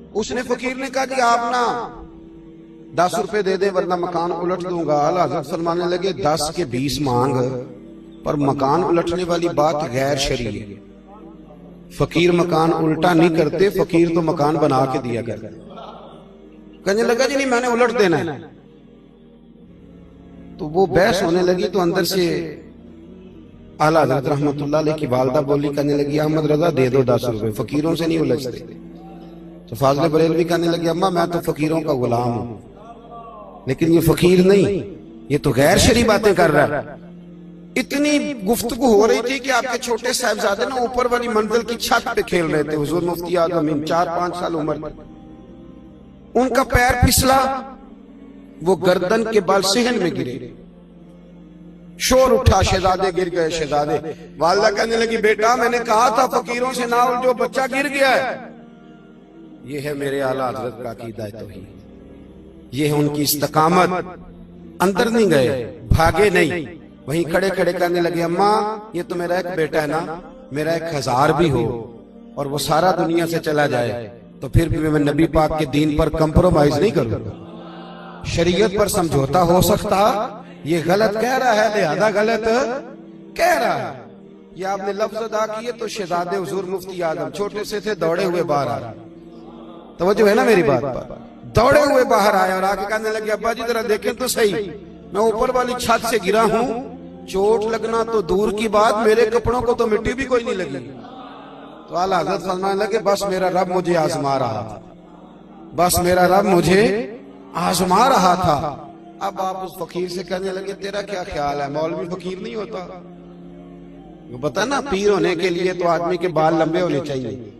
اس نے فقیر نے کہا کہ آپ نا 10 روپے دے دے ورنہ مکان الٹ دوں گا۔ اعلیٰ حضرت فرمانے لگے 10 کے 20 مانگ، پر مکان الٹنے والی بات غیر شرعی ہے۔ فقیر مکان الٹا نہیں کرتے، فقیر تو مکان بنا کے دیا کرتے۔ کہنے لگا جی نہیں میں نے الٹ دینا ہے۔ تو وہ بحث ہونے لگی تو اندر سے اعلیٰ حضرت رحمت اللہ علیہ کی والدہ بولی، کہنے لگی احمد رضا دے دو 10 روپے، فقیروں سے نہیں الجھتے۔ تو فاضل بریلوی کہنے لگی اماں میں تو فقیروں کا غلام ہوں، لیکن یہ فقیر نہیں، یہ تو غیر شرعی باتیں کر رہا ہے۔ اتنی گفتگو ہو رہی تھی کہ آپ کے چھوٹے صاحبزادے نا اوپر والی منزل کی چھت پہ کھیل رہے تھے۔ حضور مفتی اعظم 4-5 سال عمر تھی، ان کا پیر پھسلا، وہ گردن کے بال صحن میں گرے، شور اٹھا، شہزادے گر گئے۔ شہزادے والدہ کہنے لگی بیٹا میں نے کہا تھا فقیروں سے نہ الجھو، بچہ گر گیا ہے۔ یہ ہے میرے اعلیٰ حضرت کا عقیدہ توحید، یہ ہے ان کی استقامت۔ اندر نہیں گئے، بھاگے نہیں، وہیں کھڑے کھڑے کہنے لگے اماں یہ تو میرا ایک بیٹا ہے نا، میرا 1000 بھی ہو اور وہ سارا دنیا سے چلا جائے تو پھر بھی میں نبی پاک کے دین پر کمپرومائز نہیں کروں گا۔ شریعت پر سمجھوتا ہو سکتا، یہ غلط کہہ رہا ہے لہذا غلط کہہ رہا ہے۔ یہ آپ نے لفظ ادا کیے تو شہزادے حضور مفتی اعظم چھوٹے سے تھے، دوڑے ہوئے باہر آئے۔ توجہ ہے نا میری بات پر؟ دوڑے ہوئے باہر آئے اور آگے کہنے لگے ابا جی ذرا دیکھیں تو صحیح، میں اوپر والی چھت سے گرا ہوں، چوٹ لگنا تو دور کی بات، میرے کپڑوں کو تو مٹی بھی کوئی نہیں لگی۔ تو اعلیٰ حضرت فرمانے لگے بس میرا رب مجھے آزما رہا تھا، بس میرا رب مجھے آزما رہا تھا۔ اب آپ اس فقیر سے کہنے لگے تیرا کیا خیال ہے، مولوی فقیر نہیں ہوتا؟ وہ بتا نا پیر ہونے کے لیے تو آدمی کے بال لمبے ہونے چاہیے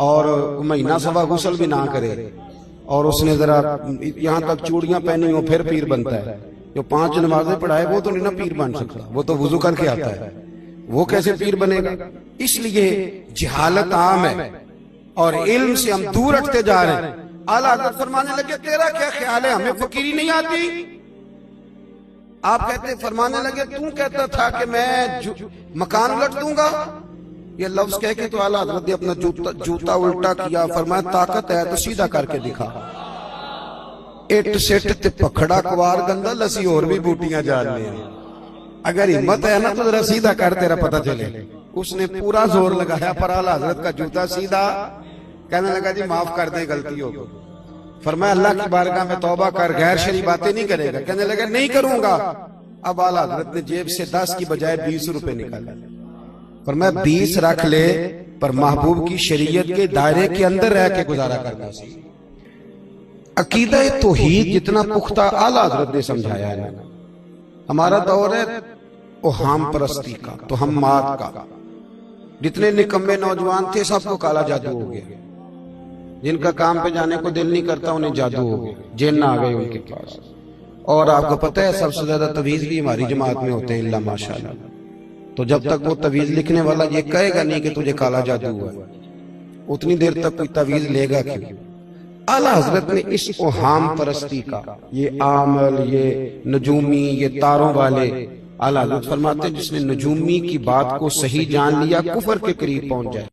اور مہینہ سوا غسل بھی نہ کرے، اور اس نے ذرا یہاں تک چوڑیاں پہنی ہو پھر پیر بنتا ہے۔ جو 5 نمازیں پڑھائے وہ تو نہیں نا پیر بن سکتا، وہ تو وضو کر کے آتا ہے، وہ کیسے پیر بنے گا؟ اس لیے جہالت عام ہے اور علم سے ہم دور ہٹتے جا رہے ہیں۔ اعلیٰ حضرت فرمانے لگے تیرا کیا خیال ہے، ہمیں فقیری نہیں آتی؟ آپ کہتے فرمانے لگے تو کہتا تھا کہ میں مکان الٹ دوں گا، یہ لفظ کہہ کے تو اعلیٰ حضرت نے اپنا جوتا الٹا کیا، فرمایا طاقت ہے تو سیدھا کر کے دکھا۔ اٹ سٹ تے پکھڑا کوار گندا لسی اور بھی بوٹیاں جاننے ہیں، اگر ہمت ہے نا تو ذرا سیدھا کر تیرا پتہ چلے۔ اس نے پورا زور لگایا پر اعلیٰ حضرت کا جوتا سیدھا، کہنے لگا جی معاف کر دیں غلطی ہو گئی۔ فرمایا اللہ کی بارگاہ میں توبہ کر، غیر شرعی باتیں نہیں کرے گا۔ کہنے لگا نہیں کروں گا۔ اب اعلیٰ حضرت نے جیب سے 10 کی بجائے 20 روپے نکالا، فرمایا 20 رکھ لے پر محبوب کی شریعت کے دائرے کے اندر رہ کے گزارا کرنا سی۔ عقیدہ توحید جتنا پختہ اعلیٰ حضرت نے سمجھایا ہے، ہمارا دور ہے اوہام پرستی کا، توہمات کا۔ جتنے نکمے نوجوان تھے سب کو کالا جادو ہو گیا، جن کا کام پہ جانے کو دل نہیں کرتا انہیں جادو ہو گیا، جن آ گئے ان کے پاس۔ اور آپ کو پتہ ہے سب سے زیادہ تویز بھی ہماری جماعت میں ہوتے ہیں اللہ ماشاءاللہ۔ تو جب تک وہ تویز لکھنے والا یہ کہے گا نہیں کہ تجھے کالا جادو ہوا ہے، اتنی دیر تک کوئی تویز لے گا کیوں؟ اعلیٰ حضرت نے اس اوہام پرستی کا، یہ عامل، یہ نجومی، یہ تاروں والے، اعلیٰ حضرت فرماتے ہیں جس نے نجومی کی بات کو صحیح جان لیا کفر کے قریب پہنچ جائے۔